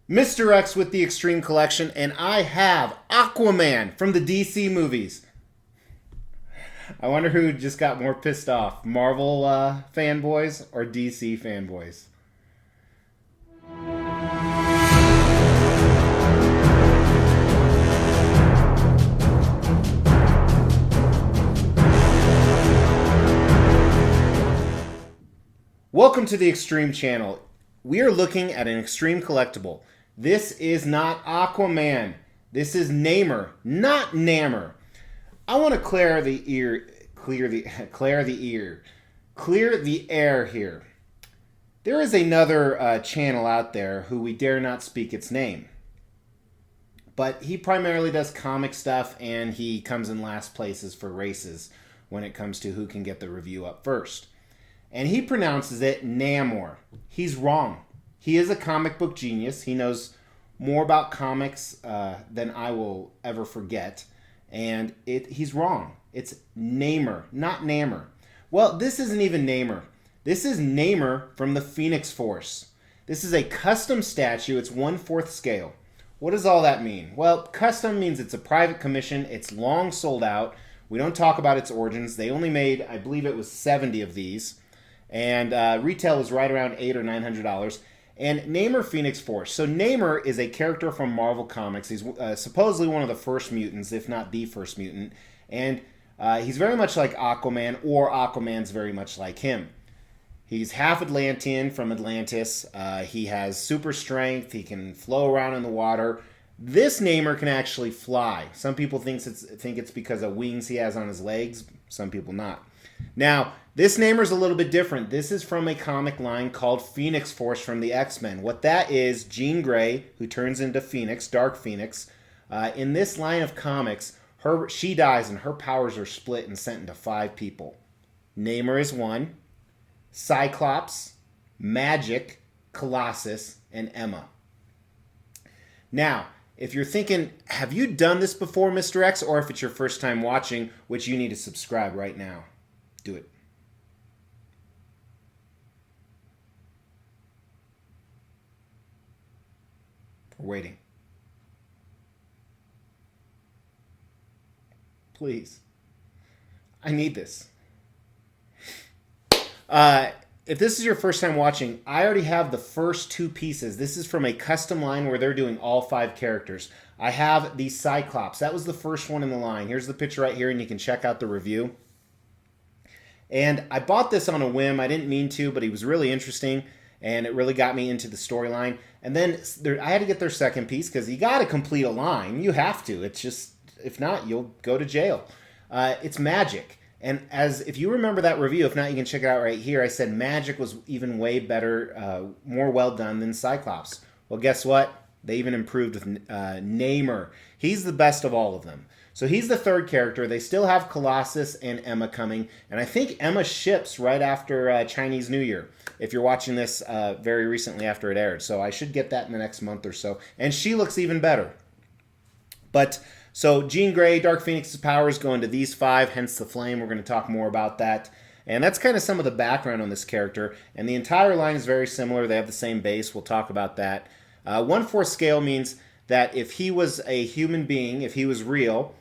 Mr. X with the Extreme Collection, and I have Aquaman from the DC movies. I wonder who just got more pissed off, Marvel fanboys or DC fanboys. Welcome to the Extreme channel. We are looking at an Extreme collectible. This is not Aquaman. This is Namor, not Namor. I want to clear the air here. There is another channel out there who we dare not speak its name. But he primarily does comic stuff, and he comes in last places for races when it comes to who can get the review up first. And he pronounces it Namor. He's wrong. He is a comic book genius. He knows more about comics than I will ever forget. And he's wrong. It's Namor, not Namor. Well, this isn't even Namor. This is Namor from the Phoenix Force. This is a custom statue. It's 1/4 scale. What does all that mean? Well, custom means it's a private commission. It's long sold out. We don't talk about its origins. They only made, I believe it was 70 of these. And retail is right around $800 or $900. And Namor Phoenix Force. So Namor is a character from Marvel Comics. He's supposedly one of the first mutants, if not the first mutant. And he's very much like Aquaman, or Aquaman's very much like him. He's half Atlantean from Atlantis. He has super strength. He can flow around in the water. This Namor can actually fly. Some people think it's because of wings he has on his legs. Some people not. Now, this Namor's a little bit different. This is from a comic line called Phoenix Force from the X-Men. What that is, Jean Grey, who turns into Phoenix, Dark Phoenix. In this line of comics, she dies and her powers are split and sent into 5 people. Namor is one, Cyclops, Magic, Colossus, and Emma. Now, if you're thinking, have you done this before, Mr. X? Or if it's your first time watching, which you need to subscribe right now. Do it. We're waiting. Please. I need this. If this is your first time watching, I already have the first 2 pieces. This is from a custom line where they're doing all 5 characters. I have the Cyclops. That was the first one in the line. Here's the picture right here, and you can check out the review. And I bought this on a whim. I didn't mean to, but he was really interesting, and it really got me into the storyline. And then I had to get their second piece because you got to complete a line. You have to. It's just, if not, you'll go to jail. It's Magic. And if you remember that review, if not, you can check it out right here. I said Magic was even way better, more well done than Cyclops. Well, guess what? They even improved with Namor. He's the best of all of them. So he's the third character. They still have Colossus and Emma coming. And I think Emma ships right after Chinese New Year, if you're watching this very recently after it aired. So I should get that in the next month or so. And she looks even better. But so Jean Grey, Dark Phoenix's powers go into these 5, hence the flame. We're going to talk more about that. And that's kind of some of the background on this character. And the entire line is very similar. They have the same base. We'll talk about that. 1/4 scale means that if he was a human being, if he was real,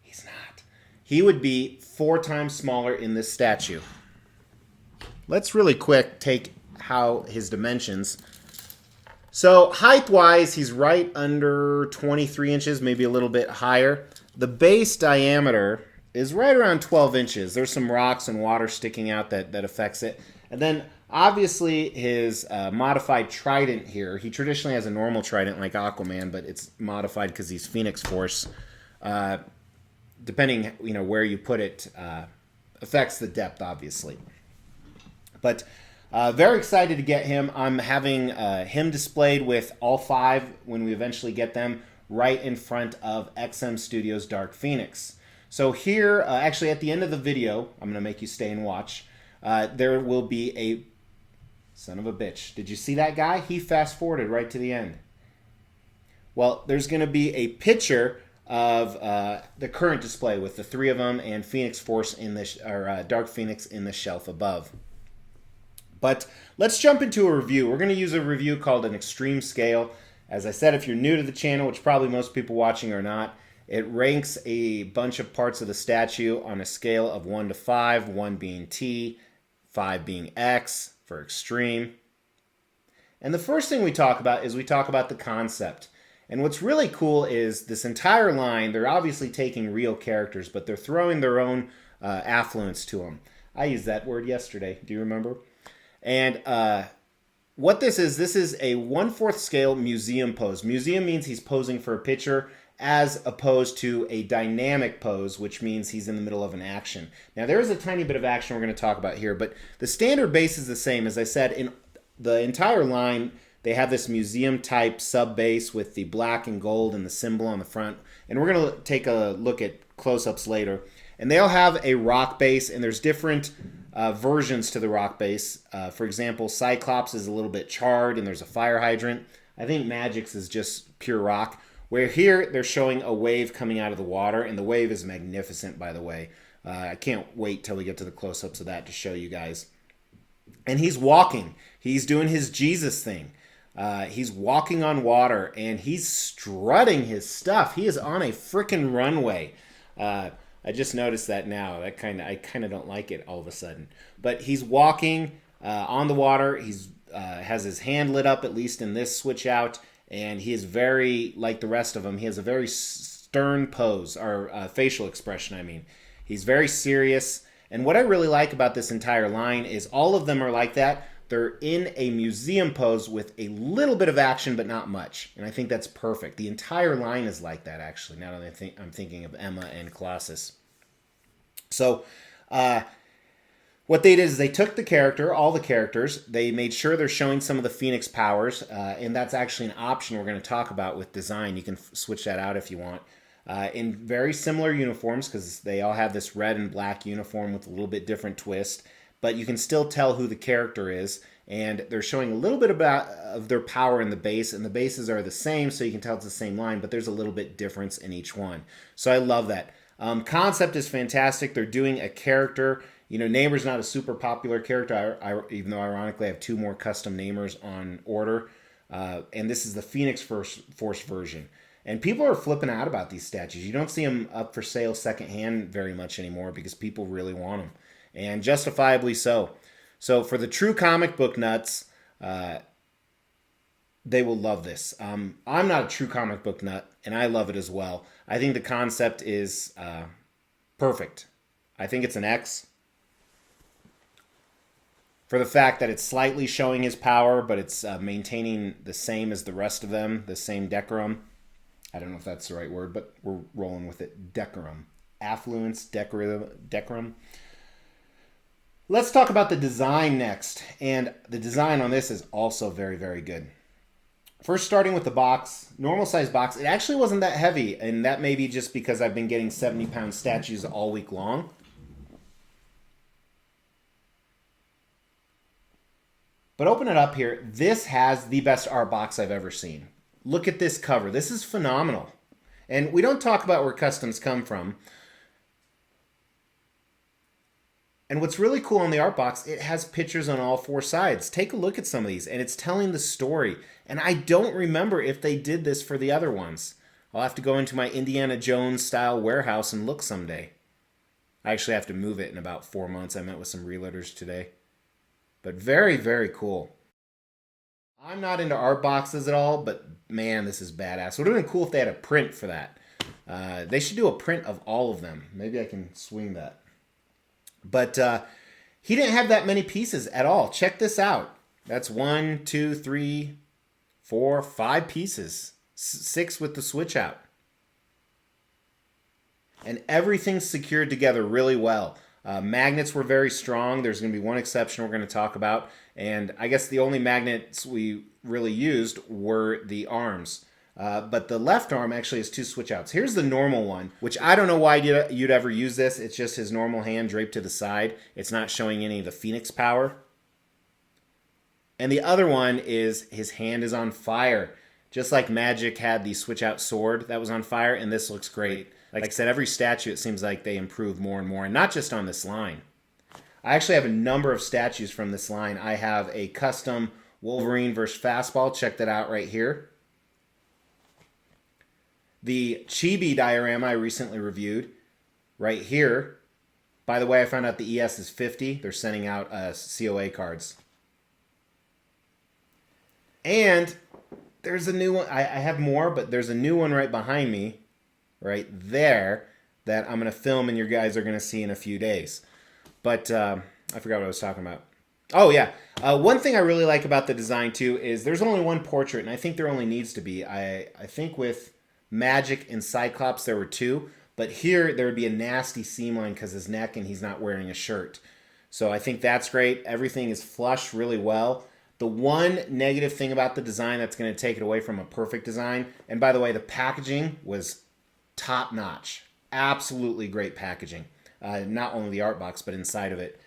he's not. He would be 4 times smaller in this statue. Let's really quick take his dimensions. So height-wise, he's right under 23 inches, maybe a little bit higher. The base diameter is right around 12 inches. There's some rocks and water sticking out that affects it. And then obviously his modified trident here. He traditionally has a normal trident like Aquaman, but it's modified because he's Phoenix Force. Depending where you put it, affects the depth, obviously. But very excited to get him. I'm having him displayed with all 5 when we eventually get them right in front of XM Studios' Dark Phoenix. So here, actually at the end of the video, I'm going to make you stay and watch, there will be a... Son of a bitch. Did you see that guy? He fast-forwarded right to the end. Well, there's going to be a picture of the current display with the 3 of them and Phoenix Force Dark Phoenix in the shelf above. But let's jump into a review. We're going to use a review called an extreme scale. As I said, if you're new to the channel, which probably most people watching are not, it ranks a bunch of parts of the statue on a scale of 1 to 5, 1 being T, 5 being X for extreme. And the first thing we talk about is we talk about the concept. And what's really cool is this entire line, they're obviously taking real characters, but they're throwing their own affluence to them. I used that word yesterday. Do you remember? And what this is a 1/4 scale museum pose. Museum means he's posing for a picture as opposed to a dynamic pose, which means he's in the middle of an action. Now, there is a tiny bit of action we're going to talk about here, but the standard base is the same. As I said, in the entire line, they have this museum type sub base with the black and gold and the symbol on the front. And we're going to take a look at close-ups later. And they all have a rock base, and there's different versions to the rock base. For example, Cyclops is a little bit charred, and there's a fire hydrant. I think Magic's is just pure rock. Where here, they're showing a wave coming out of the water, and the wave is magnificent, by the way. I can't wait till we get to the close-ups of that to show you guys. And he's walking. He's doing his Jesus thing. He's walking on water, and he's strutting his stuff. He is on a freaking runway. I just noticed that now. I kind of don't like it all of a sudden. But he's walking on the water. He's has his hand lit up, at least in this switch out, and he is very, like the rest of them, he has a very stern pose, or facial expression, I mean. He's very serious. And what I really like about this entire line is all of them are like that. They're in a museum pose with a little bit of action, but not much. And I think that's perfect. The entire line is like that, actually, now that I'm thinking of Emma and Colossus. So what they did is they took the character, all the characters, they made sure they're showing some of the Phoenix powers, and that's actually an option we're going to talk about with design. You can switch that out if you want. In very similar uniforms, because they all have this red and black uniform with a little bit different twist, but you can still tell who the character is, and they're showing a little bit of their power in the base, and the bases are the same, so you can tell it's the same line, but there's a little bit difference in each one. So I love that. Concept is fantastic. They're doing a character. You know, Namor's not a super popular character, even though ironically I have 2 more custom Namors on order, and this is the Phoenix Force version. And people are flipping out about these statues. You don't see them up for sale secondhand very much anymore because people really want them. And justifiably so. So for the true comic book nuts, they will love this. I'm not a true comic book nut, and I love it as well. I think the concept is perfect. I think it's an X. For the fact that it's slightly showing his power, but it's maintaining the same as the rest of them, the same decorum. I don't know if that's the right word, but we're rolling with it. Decorum. Affluence, decorum. Let's talk about the design next. And the design on this is also very, very good. First, starting with the box, normal size box. It actually wasn't that heavy, and that may be just because I've been getting 70-pound statues all week long. But open it up here. This has the best art box I've ever seen. Look at this cover. This is phenomenal. And we don't talk about where customs come from. And what's really cool on the art box, it has pictures on all 4 sides. Take a look at some of these, and it's telling the story. And I don't remember if they did this for the other ones. I'll have to go into my Indiana Jones style warehouse and look someday. I actually have to move it in about 4 months. I met with some realtors today. But very, very cool. I'm not into art boxes at all, but man, this is badass. It would have been cool if they had a print for that. They should do a print of all of them. Maybe I can swing that. But he didn't have that many pieces at all. Check this out. That's 1, 2, 3, 4, 5 pieces. 6 with the switch out. And everything's secured together really well. Magnets were very strong. There's going to be one exception we're going to talk about. And I guess the only magnets we really used were the arms. But the left arm actually has 2 switch outs. Here's the normal one, which I don't know why you'd ever use this. It's just his normal hand draped to the side. It's not showing any of the Phoenix power. And the other one is his hand is on fire. Just like Magic had the switch out sword that was on fire, and this looks great. Like I said, every statue, it seems like they improve more and more, and not just on this line. I actually have a number of statues from this line. I have a custom Wolverine versus Fastball. Check that out right here. The Chibi diorama I recently reviewed right here. By the way, I found out the ES is 50. They're sending out COA cards. And there's a new one. I have more, but there's a new one right behind me, right there, that I'm going to film and you guys are going to see in a few days. But I forgot what I was talking about. Oh, yeah. One thing I really like about the design, too, is there's only one portrait, and I think there only needs to be. I think with Magic and Cyclops, there were two. But here, there would be a nasty seam line because his neck and he's not wearing a shirt. So I think that's great. Everything is flush really well. The one negative thing about the design that's going to take it away from a perfect design, and by the way, the packaging was top notch. Absolutely great packaging. Not only the art box, but inside of it.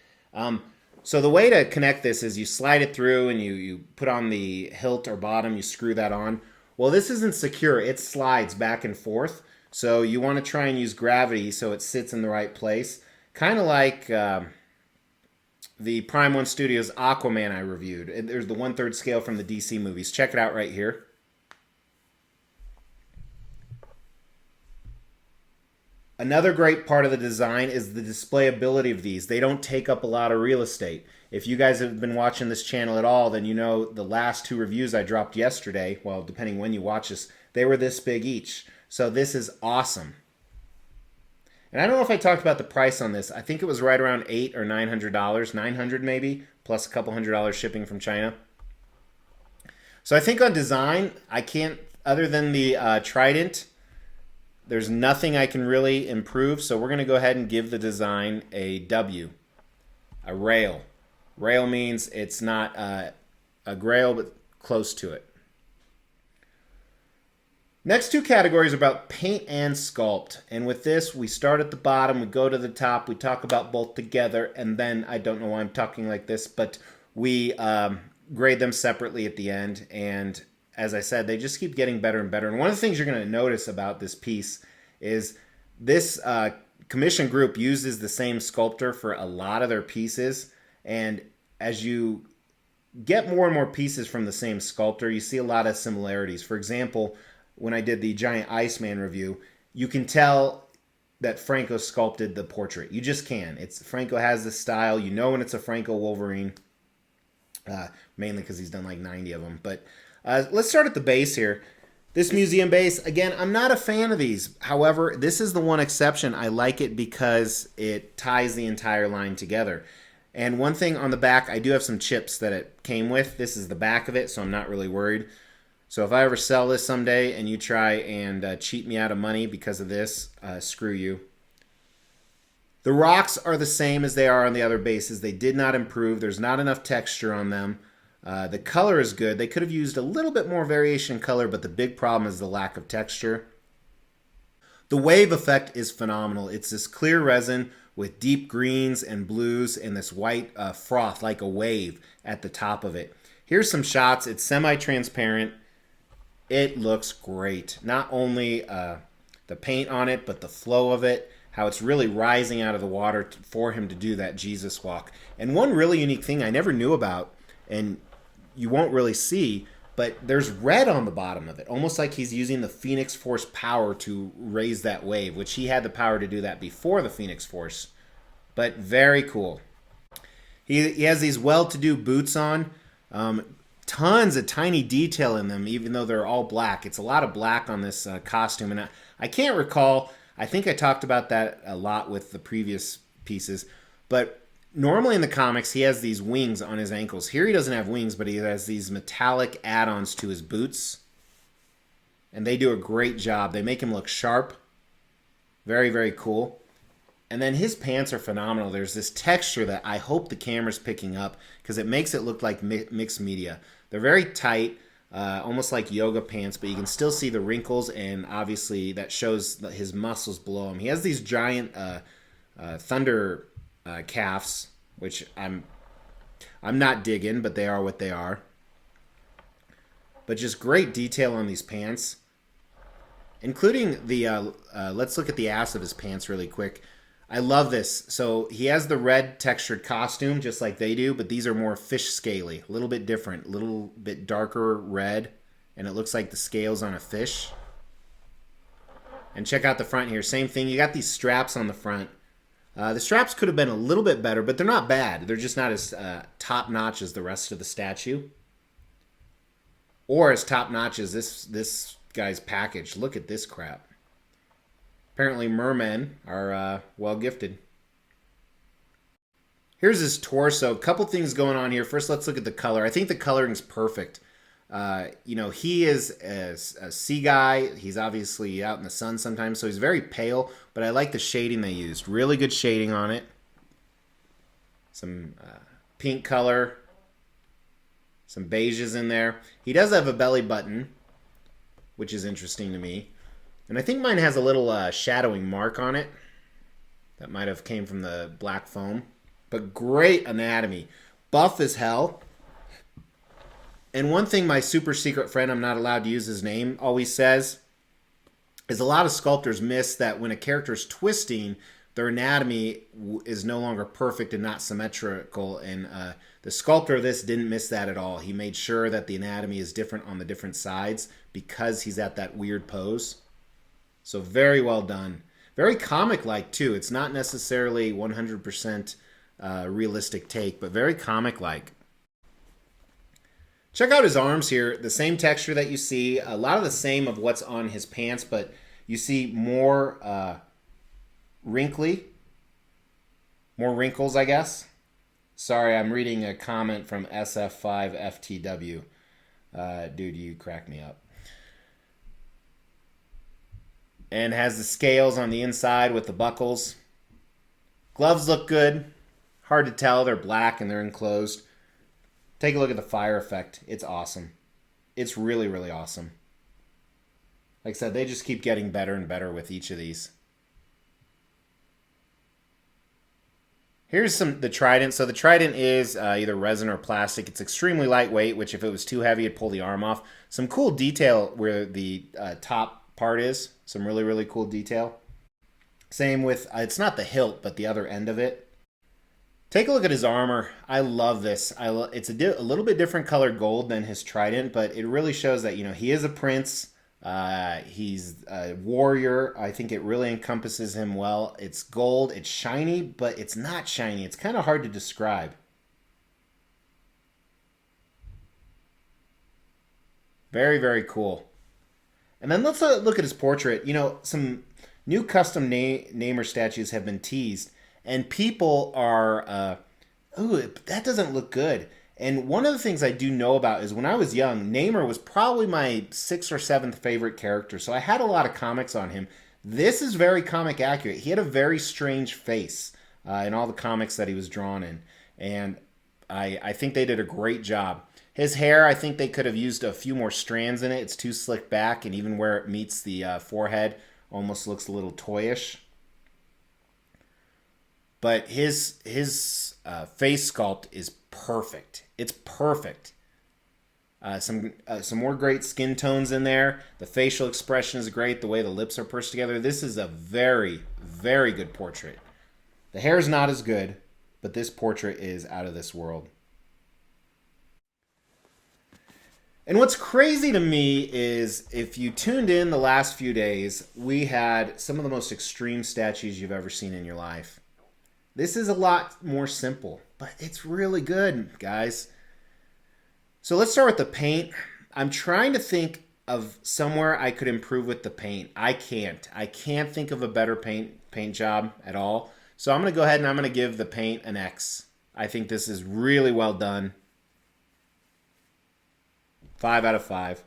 So the way to connect this is you slide it through and you put on the hilt or bottom, you screw that on. Well, this isn't secure. It slides back and forth. So you want to try and use gravity so it sits in the right place. Kind of like the Prime 1 Studios Aquaman I reviewed. There's the 1/3 scale from the DC movies. Check it out right here. Another great part of the design is the displayability of these. They don't take up a lot of real estate. If you guys have been watching this channel at all, then you know the last two reviews I dropped yesterday, well, depending when you watch this, they were this big each. So this is awesome. And I don't know if I talked about the price on this. I think it was right around $800 or $900, $900 maybe, plus a couple $100 shipping from China. So I think on design, I can't, other than the Trident, there's nothing I can really improve. So we're going to go ahead and give the design a W, a rail. Rail means it's not a grail, but close to it. Next two categories are about paint and sculpt. And with this, we start at the bottom, we go to the top, we talk about both together, and then, I don't know why I'm talking like this, but we grade them separately at the end. And as I said, they just keep getting better and better. And one of the things you're going to notice about this piece is this commission group uses the same sculptor for a lot of their pieces. And as you get more and more pieces from the same sculptor, you see a lot of similarities. For example, when I did the Giant Iceman review, you can tell that Franco sculpted the portrait. You just can. Franco has this style. You know when it's a Franco Wolverine, mainly because he's done like 90 of them. But let's start at the base here. This museum base, again, I'm not a fan of these. However, this is the one exception. I like it because it ties the entire line together. And one thing on the back, I do have some chips that it came with. This is the back of it, so I'm not really worried. So if I ever sell this someday and you try and cheat me out of money because of this, screw you. The rocks are the same as they are on the other bases. They did not improve. There's not enough texture on them. The color is good. They could have used a little bit more variation in color, but the big problem is the lack of texture. The wave effect is phenomenal. It's this clear resin with deep greens and blues and this white froth like a wave at the top of it. Here's some shots. It's semi-transparent. It looks great. Not only the paint on it, but the flow of it, how it's really rising out of the water for him to do that Jesus walk. And one really unique thing I never knew about, and you won't really see, but there's red on the bottom of it, almost like he's using the Phoenix Force power to raise that wave, which he had the power to do that before the Phoenix Force. But very cool. He has these well-to-do boots on. Tons of tiny detail in them, even though they're all black. It's a lot of black on this costume. And I can't recall, I think I talked about that a lot with the previous pieces, but normally in the comics, he has these wings on his ankles. Here he doesn't have wings, but he has these metallic add-ons to his boots. And they do a great job. They make him look sharp. Very, very cool. And then his pants are phenomenal. There's this texture that I hope the camera's picking up because it makes it look like mixed media. They're very tight, almost like yoga pants, but you can still see the wrinkles, and obviously that shows his muscles below him. He has these giant thunder calves, which I'm not digging, but they are what they are. But just great detail on these pants, including the, let's look at the ass of his pants really quick. I love this. So he has the red textured costume just like they do, but these are more fish scaly, a little bit different, a little bit darker red, and it looks like the scales on a fish. And check out the front here. Same thing. You got these straps on the front. The straps could have been a little bit better, but they're not bad. They're just not as top-notch as the rest of the statue. Or as top-notch as this guy's package. Look at this crap. Apparently mermen are well gifted. Here's his torso. Couple things going on here. First, let's look at the color. I think the coloring's perfect. He is a sea guy. He's obviously out in the sun sometimes, so he's very pale, but I like the shading they used. Really good shading on it. Some pink color. Some beiges in there. He does have a belly button, which is interesting to me. And I think mine has a little shadowing mark on it. That might have came from the black foam. But great anatomy. Buff as hell. And one thing my super secret friend, I'm not allowed to use his name, always says is a lot of sculptors miss that when a character is twisting, their anatomy is no longer perfect and not symmetrical. And the sculptor of this didn't miss that at all. He made sure that the anatomy is different on the different sides because he's at that weird pose. So very well done. Very comic-like, too. It's not necessarily 100% realistic take, but very comic-like. Check out his arms here. The same texture that you see. A lot of the same of what's on his pants, but you see more wrinkly. More wrinkles, I guess. Sorry, I'm reading a comment from SF5FTW. Dude, you crack me up. And has the scales on the inside with the buckles. Gloves look good. Hard to tell. They're black and they're enclosed. Take a look at the fire effect. It's awesome. It's really, really awesome. Like I said, they just keep getting better and better with each of these. Here's the trident. So the trident is either resin or plastic. It's extremely lightweight, which if it was too heavy, it'd pull the arm off. Some cool detail where the top part is. Some really, really cool detail. Same with, it's not the hilt, but the other end of it. Take a look at his armor. I love this. It's a little bit different colored gold than his trident, but it really shows that, he is a prince. He's a warrior. I think it really encompasses him well. It's gold. It's shiny, but it's not shiny. It's kind of hard to describe. Very, very cool. And then let's look at his portrait. Some new custom Namor statues have been teased. And people are, that doesn't look good. And one of the things I do know about is when I was young, Namor was probably my 6th or 7th favorite character. So I had a lot of comics on him. This is very comic accurate. He had a very strange face in all the comics that he was drawn in. And I think they did a great job. His hair, I think they could have used a few more strands in it. It's too slick back, and even where it meets the forehead almost looks a little toyish. But his face sculpt is perfect. It's perfect. Some more great skin tones in there. The facial expression is great. The way the lips are pursed together. This is a very, very good portrait. The hair is not as good, but this portrait is out of this world. And what's crazy to me is if you tuned in the last few days, we had some of the most extreme statues you've ever seen in your life. This is a lot more simple, but it's really good, guys. So let's start with the paint. I'm trying to think of somewhere I could improve with the paint. I can't think of a better paint job at all. So I'm going to go ahead and I'm going to give the paint an X. I think this is really well done. 5 out of 5.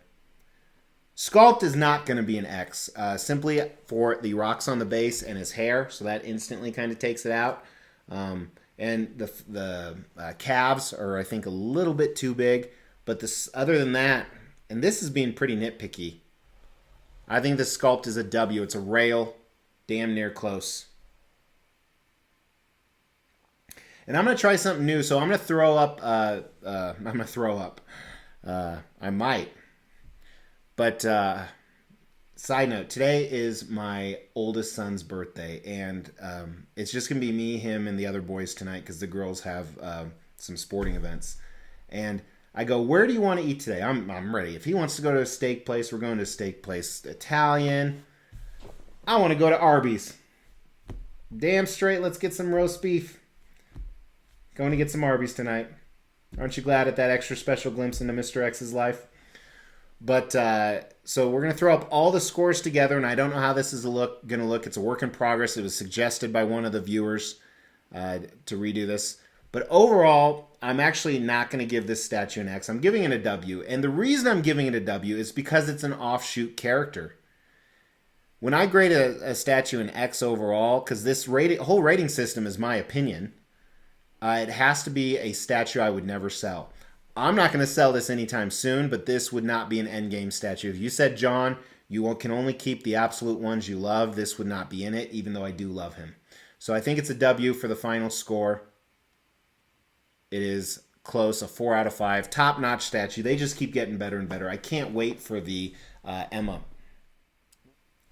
Sculpt is not going to be an X, simply for the rocks on the base and his hair, so that instantly kind of takes it out. And the calves are, I think, a little bit too big. But other than that, and this is being pretty nitpicky, I think the sculpt is a W. It's a rail, damn near close. And I'm going to try something new, so I'm going to throw up. I might. But side note, today is my oldest son's birthday, and it's just going to be me, him, and the other boys tonight because the girls have some sporting events. And I go, where do you want to eat today? I'm ready. If he wants to go to a steak place, we're going to a steak place. Italian, I want to go to Arby's. Damn straight, let's get some roast beef. Going to get some Arby's tonight. Aren't you glad at that extra special glimpse into Mr. X's life? But so we're going to throw up all the scores together, and I don't know how this is going to look. It's a work in progress. It was suggested by one of the viewers to redo this. But overall, I'm actually not going to give this statue an X. I'm giving it a W. And the reason I'm giving it a W is because it's an offshoot character. When I grade a statue an X overall, because this whole rating system is my opinion, it has to be a statue I would never sell. I'm not going to sell this anytime soon, but this would not be an endgame statue. If you said, John, you can only keep the absolute ones you love, this would not be in it, even though I do love him. So I think it's a W for the final score. It is close, a 4 out of 5. Top-notch statue. They just keep getting better and better. I can't wait for the Emma.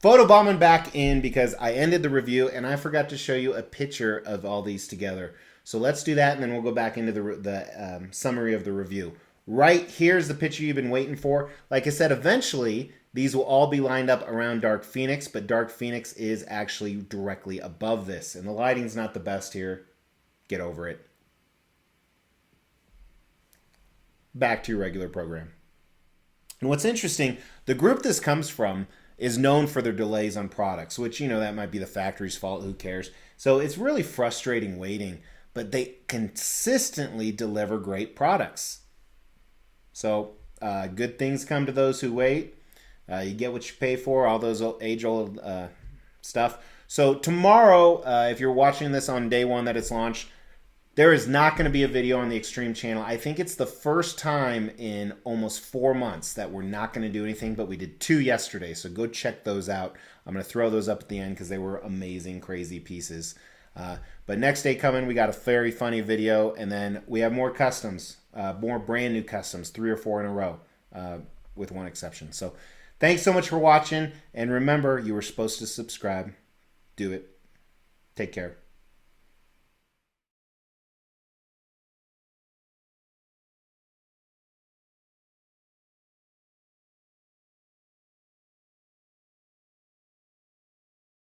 Photobombing back in because I ended the review and I forgot to show you a picture of all these together. So let's do that and then we'll go back into the summary of the review. Right here's the picture you've been waiting for. Like I said, eventually these will all be lined up around Dark Phoenix, but Dark Phoenix is actually directly above this. And the lighting's not the best here. Get over it. Back to your regular program. And what's interesting, the group this comes from is known for their delays on products, which, you know, that might be the factory's fault. Who cares? So it's really frustrating waiting, but they consistently deliver great products. So good things come to those who wait. You get what you pay for, all those age-old stuff. So tomorrow, if you're watching this on day one that it's launched, there is not going to be a video on the Extreme channel. I think it's the first time in almost 4 months that we're not going to do anything, but we did 2 yesterday, so go check those out. I'm going to throw those up at the end because they were amazing, crazy pieces. But next day coming, we got a very funny video, and then we have more customs, more brand new customs, 3 or 4 in a row, with one exception. So thanks so much for watching, and remember, you were supposed to subscribe. Do it. Take care.